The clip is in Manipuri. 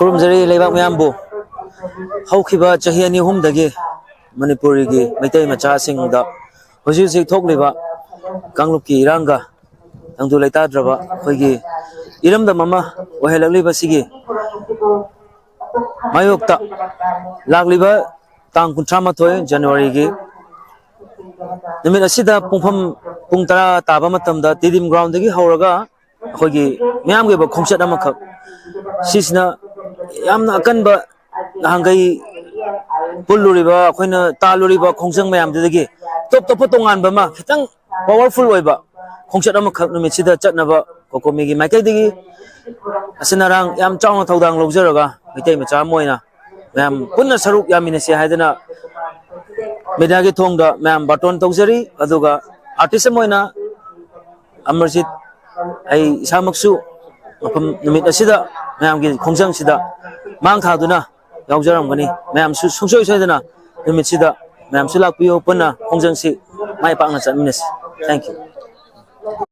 ꯈꯨꯔꯨꯝꯖꯔꯤ ꯂꯩꯕꯥꯛ ꯃꯌꯥꯝꯕꯨ ꯍꯧꯈꯤꯕ ꯆꯍꯤ ꯑꯅꯤ ꯑꯍꯨꯝꯗꯒꯤ ꯃꯅꯤꯄꯨꯔꯒꯤ ꯃꯩꯇꯩ ꯃꯆꯥꯁꯤꯡꯗ ꯍꯧꯖꯤꯛ ꯍꯧꯖꯤꯛ ꯊꯣꯛꯂꯤꯕ ꯀꯥꯡꯂꯨꯞꯀꯤ ꯏꯔꯥꯡꯒ ꯇꯪꯗꯨ ꯂꯩꯇꯥꯗ꯭ꯔꯕ ꯑꯩꯈꯣꯏꯒꯤ ꯏꯔꯝꯗꯝ ꯑꯃ ꯑꯣꯏꯍꯜꯂꯛꯂꯤꯕꯁꯤꯒꯤ ꯃꯥꯌꯣꯛꯇ ꯂꯥꯛꯂꯤꯕ ꯇꯥꯡ 31 ꯖꯅꯋꯥꯔꯤꯒꯤ ꯅꯨꯃꯤꯠ ꯑꯁꯤꯗ ꯄꯨꯡ 10 ꯇꯥꯕ ꯃꯇꯝꯗ ꯇꯤꯗꯤꯝ ꯒ꯭ꯔꯥꯎꯟꯗꯒꯤ ꯍꯧꯔꯒ ꯑꯩꯈꯣꯏꯒꯤ ꯃꯤꯌꯥꯝꯒꯤ ꯑꯣꯏꯕ ꯈꯣꯡꯆꯠ ꯑꯃꯈꯛ ꯁꯤꯁꯤꯅ ꯌꯥꯝꯅ ꯑꯀꯟꯕ ꯅꯍꯥꯟꯒꯩ ꯄꯨꯜꯂꯨꯔꯤꯕ ꯑꯩꯈꯣꯏꯅ ꯇꯥꯜꯂꯨꯔꯤꯕ ꯈꯣꯡꯖꯪ ꯃꯌꯥꯝꯗꯨꯗꯒꯤ ꯇꯣꯞ ꯇꯣꯞꯄ ꯇꯣꯉꯥꯟꯕ ꯑꯃ ꯈꯤꯇꯪ ꯄꯥꯋꯔꯐꯨꯜ ꯑꯣꯏꯕ ꯈꯣꯡꯆꯠ ꯑꯃꯈꯛ ꯅꯨꯃꯤꯠꯁꯤꯗ ꯆꯠꯅꯕ ꯀꯣꯀꯣꯃꯤꯒꯤ ꯃꯥꯏꯀꯩꯗꯒꯤ ꯑꯁꯤꯅ ꯑꯔꯥꯡ ꯌꯥꯝ ꯆꯥꯎꯅ ꯊꯧꯗꯥꯡ ꯂꯧꯖꯔꯒ ꯃꯩꯇꯩ ꯃꯆꯥ ꯑꯃ ꯑꯣꯏꯅ ꯃꯌꯥꯝ ꯄꯨꯟꯅ ꯁꯔꯨꯛ ꯌꯥꯃꯤꯟꯅꯁꯤ ꯍꯥꯏꯗꯅ ꯃꯦꯗꯤꯌꯥꯒꯤ ꯊꯣꯡꯗ ꯃꯌꯥꯝ ꯕꯥꯔꯇꯣꯟ ꯇꯧꯖꯔꯤ ꯑꯗꯨꯒ ꯑꯥꯔꯇꯤꯁ ꯑꯃ ꯑꯣꯏꯅ ꯑꯃꯔꯖꯤꯠ ꯑꯩ ꯏꯁꯥꯃꯛꯁꯨ ꯃꯐꯝ ꯅꯨꯃꯤꯠ ꯑꯁꯤꯗ ꯃꯌꯥꯝꯒꯤ ꯈꯣꯡꯖꯪꯁꯤꯗ ꯃꯥꯡ ꯊꯥꯗꯨꯅ ꯌꯥꯎꯖꯔꯝꯒꯅꯤ ꯃꯌꯥꯝꯁꯨ ꯁꯨꯡꯁꯣꯏ ꯁꯣꯏꯗꯅ ꯅꯨꯃꯤꯠꯁꯤꯗ ꯃꯌꯥꯝꯁꯨ ꯂꯥꯛꯄꯤꯌꯨ ꯄꯨꯟꯅ ꯈꯣꯡꯖꯪꯁꯤ ꯃꯥꯏ ꯄꯥꯛꯅ ꯆꯠꯃꯤꯟꯅꯁꯤ ꯊꯦꯡꯛ ꯌꯨ